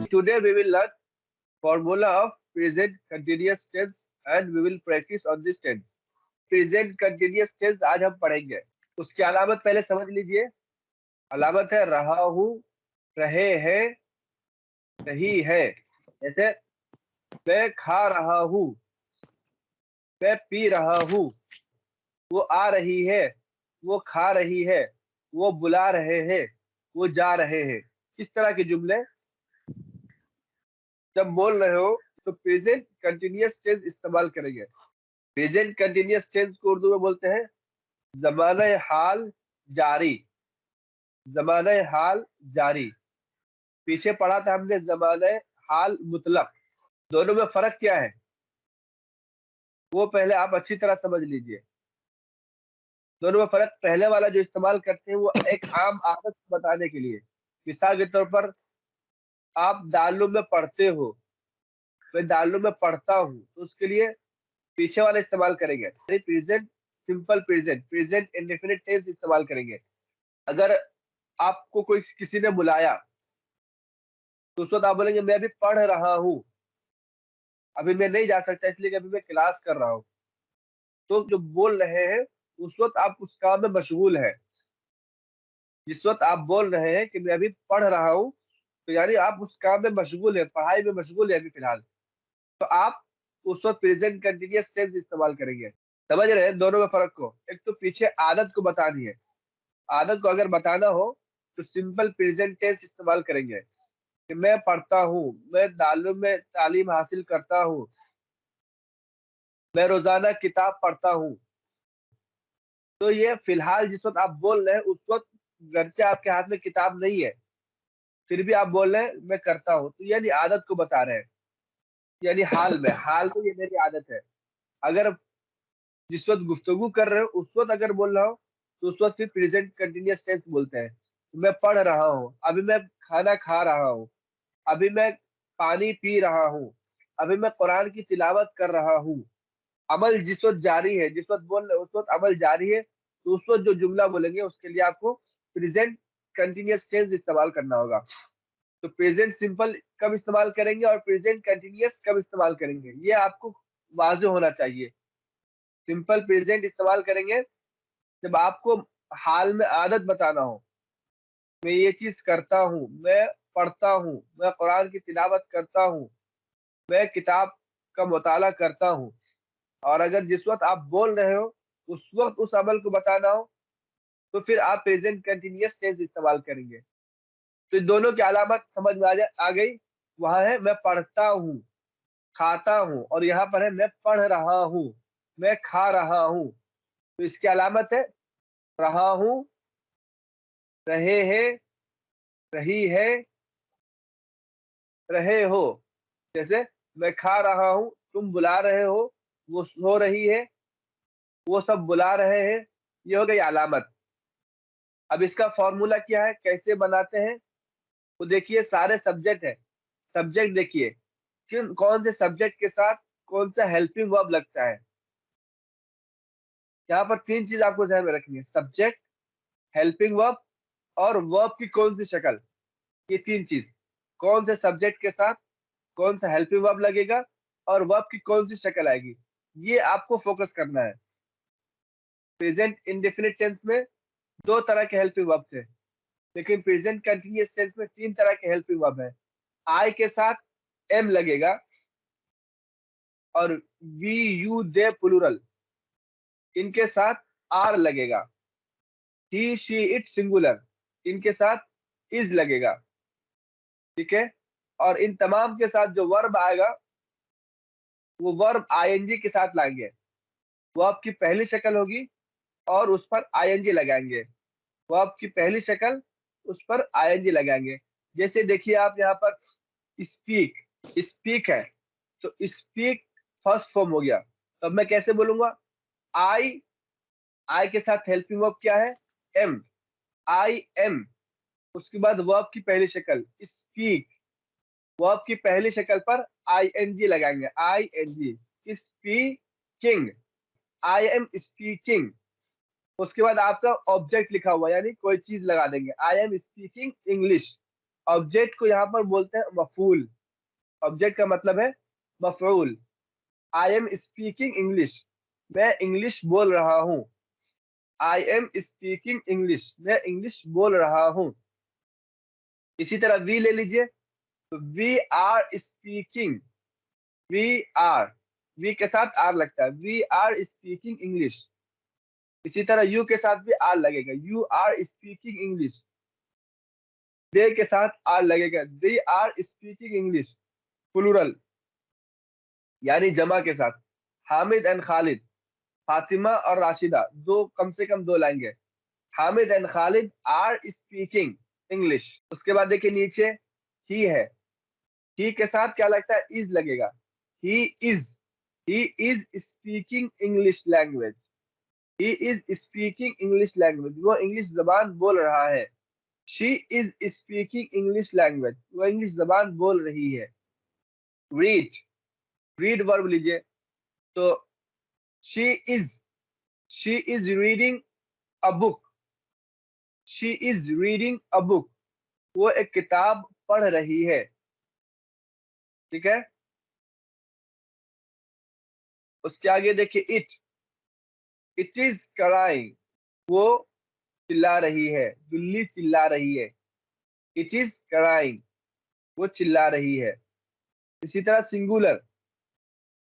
Today we will learn formula of present continuous tense and we will practice on this tense. Present continuous tense आज हम पढ़ेंगे। उसकी अलामत पहले समझ लीजिए। अलामत है रहा हूँ, रहे हैं, रही है। जैसे मैं खा रहा हूँ, मैं पी रहा हूँ, वो आ रही है, वो खा रही है, वो बुला रहे हैं, वो जा रहे हैं। इस तरह के जुमले जब बोल रहे हो तो प्रेजेंट कंटिन्यूअस टेंस इस्तेमाल करेंगे। प्रेजेंट कंटिन्यूअस टेंस को उर्दू में बोलते हैं ज़माना हाल जारी। ज़माना हाल जारी। पीछे पढ़ा था हमने ज़माना हाल मुतलक। दोनों में फर्क क्या है वो पहले आप अच्छी तरह समझ लीजिए। दोनों में फर्क, पहले वाला जो इस्तेमाल करते हैं वो एक आम आदत बताने के लिए। मिसाल के तौर पर आप दारुल में पढ़ते हो, मैं दारुल में पढ़ता हूँ, तो उसके लिए पीछे वाला इस्तेमाल करेंगे। Present simple present, present indefinite tense इस्तेमाल करेंगे। अगर आपको कोई किसी ने बुलाया तो उस वक्त आप बोलेंगे मैं अभी पढ़ रहा हूँ, अभी मैं नहीं जा सकता इसलिए कि अभी मैं क्लास कर रहा हूँ। तो जो बोल रहे हैं उस वक्त आप उस काम में मशगूल है। जिस वक्त आप बोल रहे हैं कि मैं अभी पढ़ रहा हूँ, तो यानी आप उस काम में मशगूल है, पढ़ाई में मशगूल है अभी फिलहाल। तो आप उस वक्त प्रेजेंट कंटिन्यूअस टेंस इस्तेमाल करेंगे। समझ रहे हैं दोनों में फर्क को? एक तो पीछे आदत को बतानी है, आदत को अगर बताना हो तो सिंपल प्रेजेंट टेंस इस्तेमाल करेंगे कि मैं पढ़ता हूँ, मैं दारुल में तालीम हासिल करता हूँ, मैं रोजाना किताब पढ़ता हूँ। तो ये फिलहाल जिस वक्त आप बोल रहे हैं उस वक्त गर्चे आपके हाथ में किताब नहीं है, फिर भी आप बोल रहे हैं मैं करता हूँ, तो यानी आदत को बता रहे हैं। यानी हाल में ये मेरी आदत है। अगर जिस वक्त गुफ्तगू कर रहे हो उस वक्त अगर बोल रहा हूँ तो उस वक्त फिर प्रेजेंट कंटिन्यूअस टेंस बोलते हैं। मैं पढ़ रहा हूँ, अभी मैं खाना खा रहा हूँ, अभी मैं पानी पी रहा हूँ, अभी मैं कुरान की तिलावत कर रहा हूँ। अमल जिस वक्त जारी है, जिस वक्त बोल रहे उस वक्त अमल जारी है, तो उस वक्त जो जुमला बोलेंगे उसके लिए आपको प्रेजेंट कंटिन्यूअस टेंस इस्तेमाल करना होगा। तो प्रेजेंट सिंपल कब इस्तेमाल करेंगे और प्रेजेंट कंटिन्यूअस कब इस्तेमाल करेंगे ये आपको वाज़ेह होना चाहिए। सिंपल प्रेजेंट इस्तेमाल करेंगे जब आपको हाल में आदत बताना हो, मैं ये चीज करता हूँ, मैं पढ़ता हूँ, मैं कुरान की तिलावत करता हूँ, मैं किताब का मुताला करता हूँ। और अगर जिस वक्त आप बोल रहे हो उस वक्त उस अमल को बताना हो तो फिर आप प्रेजेंट कंटिन्यूअस टेंस इस्तेमाल करेंगे। तो दोनों की अलामत समझ में आ गई। वहां है मैं पढ़ता हूँ, खाता हूँ, और यहाँ पर है मैं पढ़ रहा हूँ, मैं खा रहा हूँ। तो इसकी अलामत है रहा हूँ, रहे हैं, रही है, रहे हो। जैसे मैं खा रहा हूँ, तुम बुला रहे हो, वो सो रही है, वो सब बुला रहे हैं। ये हो गई अलामत। अब इसका फॉर्मूला क्या है, कैसे बनाते हैं? तो देखिए सारे सब्जेक्ट है। सब्जेक्ट देखिए किन कौन से सब्जेक्ट के साथ कौन सा हेल्पिंग वर्ब लगता है। यहाँ पर तीन चीज आपको ध्यान में रखनी है, सब्जेक्ट, हेल्पिंग वर्ब और वर्ब की कौन सी शक्ल। ये तीन चीज, कौन से सब्जेक्ट के साथ कौन सा हेल्पिंग वर्ब लगेगा और वर्ब की कौन सी शक्ल आएगी, ये आपको फोकस करना है। प्रेजेंट इंडेफिनिट टेंस में दो तरह के हेल्पिंग वर्ब थे, लेकिन प्रेजेंट कंटिन्यूअस टेंस में तीन तरह के हेल्पिंग वर्ब है। आई के साथ एम लगेगा, और वी यू दे प्लूरल, इनके साथ आर लगेगा। ही शी इट सिंगुलर, इनके साथ इज लगेगा। ठीक है। और इन तमाम के साथ जो वर्ब आएगा वो वर्ब आईएनजी के साथ लाएंगे। वो आपकी पहली शक्ल होगी और उस पर आईएनजी लगाएंगे। वो आपकी पहली शक्ल, उस पर आईएनजी लगाएंगे। जैसे देखिए आप यहाँ पर स्पीक, स्पीक है तो स्पीक फर्स्ट फॉर्म हो गया। तब मैं कैसे बोलूंगा? आई, आई के साथ हेल्पिंग वर्ब क्या है? Am, I am. उसके बाद वर्ब की पहली शक्ल स्पीक, वर्ब की पहली शक्ल पर आईएनजी लगाएंगे, ING, speaking, I am speaking. उसके बाद आपका ऑब्जेक्ट लिखा हुआ यानी कोई चीज लगा देंगे, आई एम स्पीकिंग इंग्लिश। ऑब्जेक्ट को यहाँ पर बोलते हैं मफूल। ऑब्जेक्ट का मतलब है मफूल। आई एम स्पीकिंग इंग्लिश, मैं इंग्लिश बोल रहा हूँ। आई एम स्पीकिंग इंग्लिश, मैं इंग्लिश बोल रहा हूँ। इसी तरह वी ले लीजिए, तो we are speaking, we are, we के साथ आर लगता है, वी आर स्पीकिंग इंग्लिश। इसी तरह यू के साथ भी आर लगेगा, you are speaking English. They के साथ आर लगेगा, they are speaking English, plural यानी जमा के साथ। हामिद एंड खालिद, फातिमा और राशिदा, दो कम से कम दो लाएंगे। Hamid and Khalid are speaking English. उसके बाद देखिए नीचे ही है, ही के साथ क्या लगता है, इज लगेगा। He is, he is speaking English language, he is speaking English language, वो इंग्लिश जबान बोल रहा है। She is speaking English language, वो इंग्लिश जबान बोल रही है। रीड, रीड वर्ब लीजिए, तो she is, she is reading a book, she is reading a book, वो एक किताब पढ़ रही है। ठीक है, उसके आगे देखिए इट, इट इज क्राइंग, वो चिल्ला रही है, बिल्ली चिल्ला रही है। इट इज क्राइंग, वो चिल्ला रही है। इसी तरह सिंगुलर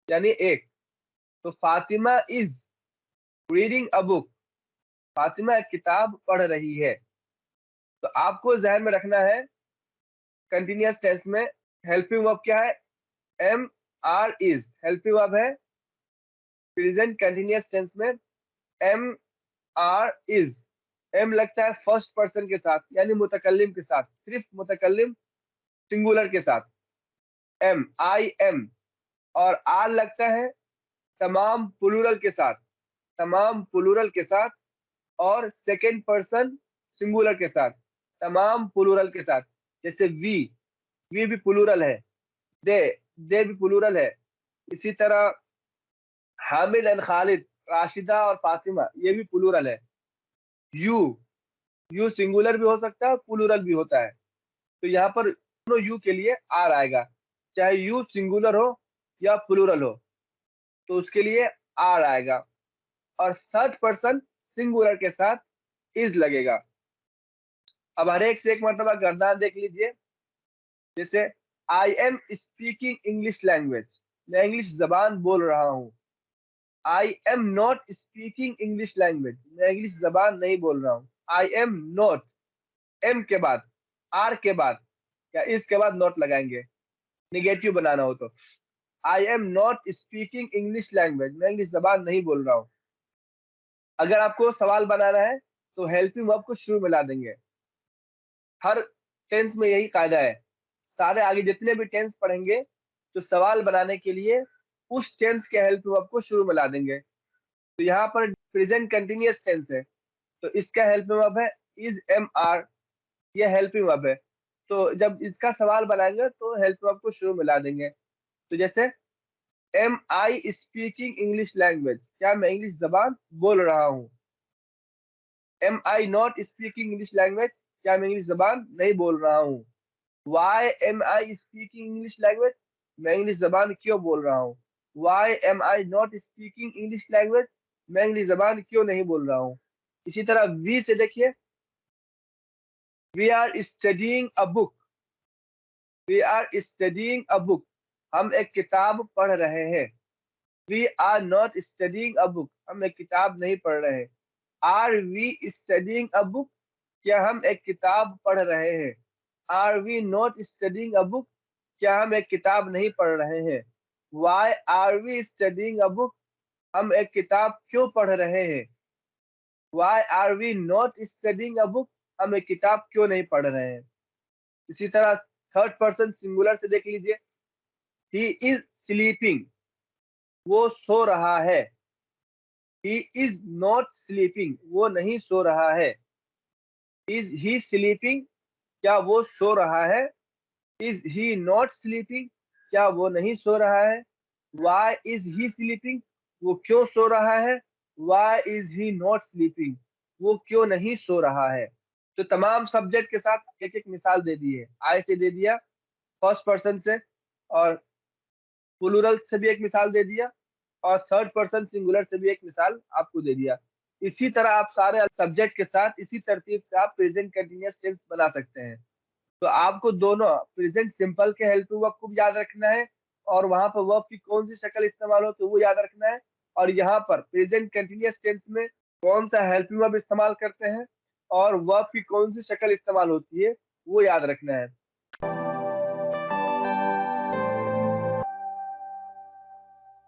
यानी एक, तो Fatima is reading a book, Fatima एक किताब पढ़ रही है। तो आपको जहन में रखना है कंटिन्यूअस टेंस में हेल्पिंग वर्ब क्या है, am are is helping verb है। प्रेजेंट कंटिन्यूअस टेंस में एम आर इज, एम लगता है फर्स्ट पर्सन के साथ यानी मुतकल्लिम के साथ, सिर्फ मुतकल्लिम सिंगुलर के साथ, एम आई एम। और आर लगता है तमाम प्लूरल के साथ, तमाम प्लूरल के साथ। और सेकेंड पर्सन सिंगुलर के साथ, तमाम प्लूरल के साथ। जैसे वी भी प्लूरल है, दे भी प्लूरल है। इसी तरह हामिद एंड खालिद, राशिदा और फातिमा, ये भी प्लूरल है। यू, यू सिंगुलर भी हो सकता है, प्लूरल भी होता है। तो यहाँ पर दोनों यू के लिए आर आएगा, चाहे यू सिंगुलर हो या प्लूरल हो, तो उसके लिए आर आएगा। और थर्ड पर्सन सिंगुलर के साथ इज लगेगा। अब हर एक से एक मरतबा गर्दान देख लीजिए। जैसे आई एम स्पीकिंग इंग्लिश लैंग्वेज, मैं इंग्लिश जबान बोल रहा हूँ। I am not speaking English language, मैं इंग्लिश जबान नहीं बोल रहा हूँ। आई एम नॉट, एम के बाद, आर के बाद या इसके बाद नॉट लगाएंगे, निगेटिव बनाना हो तो। I am not speaking English language, मैं इंग्लिश जबान नहीं बोल रहा हूँ। अगर आपको सवाल बनाना है तो हेल्पिंग वर्ब को शुरू में ला देंगे। हर टेंस में यही कायदा है। सारे आगे जितने भी टेंस पढ़ेंगे तो सवाल बनाने के लिए उस टेंस के हेल्पिंग वर्ब को शुरू में ला देंगे। तो यहाँ पर प्रेजेंट कंटिन्यूअस टेंस है, तो इसका हेल्पिंग वर्ब है इज एम आर, ये हेल्पिंग वर्ब है। तो जब इसका सवाल बनाएंगे तो हेल्पिंग वर्ब को शुरू में ला देंगे। तो जैसे am I speaking English language, क्या मैं इंग्लिश जबान बोल रहा हूँ। Am I not speaking English language, क्या मैं इंग्लिश जबान नहीं बोल रहा हूँ। Why am I speaking English language, मैं इंग्लिश जबान क्यों बोल रहा हूँ। Why am I not speaking English language, मैं इंग्लिश जबान क्यों नहीं बोल रहा हूँ। इसी तरह वी से देखिए, we are studying a book, we are studying a book, हम एक किताब पढ़ रहे हैं। We are not studying a book, हम एक किताब नहीं पढ़ रहे हैं। Are we studying a book, क्या हम एक किताब पढ़ रहे हैं। Are we not studying a book, क्या हम एक किताब नहीं पढ़ रहे हैं। Why are we studying a book, हम एक किताब क्यों पढ़ रहे हैं। Why are we not studying a book, हम एक किताब क्यों नहीं पढ़ रहे हैं। इसी तरह थर्ड पर्सन सिंगुलर से देख लीजिए, ही इज स्लीपिंग, वो सो रहा है। ही इज नॉट स्लीपिंग, वो नहीं सो रहा है। इज ही स्लीपिंग, क्या वो सो रहा है। इज ही नॉट स्लीपिंग, क्या वो नहीं सो रहा है। वाई इज ही स्लीपिंग, वो क्यों सो रहा है। Why is he not sleeping, वो क्यों नहीं सो रहा है। तो तमाम सब्जेक्ट के साथ एक एक मिसाल दे दी है। आई से दे दिया, फर्स्ट पर्सन से, और प्लूरल से भी एक मिसाल दे दिया, और थर्ड पर्सन सिंगुलर से भी एक मिसाल आपको दे दिया। इसी तरह आप सारे सब्जेक्ट के साथ इसी तरतीब से आप प्रेजेंट कंटिन्यूअस टेंस बना सकते हैं। तो आपको दोनों प्रेजेंट सिंपल के हेल्पिंग वर्ब को भी याद रखना है, और वहां पर वर्ब की कौन सी शक्ल इस्तेमाल हो तो वो याद रखना है, और यहाँ पर प्रेजेंट कंटिन्यूअस टेंस में कौन सा हेल्पिंग वर्ब इस्तेमाल करते हैं और वर्ब की कौन सी शक्ल इस्तेमाल होती है वो याद रखना है।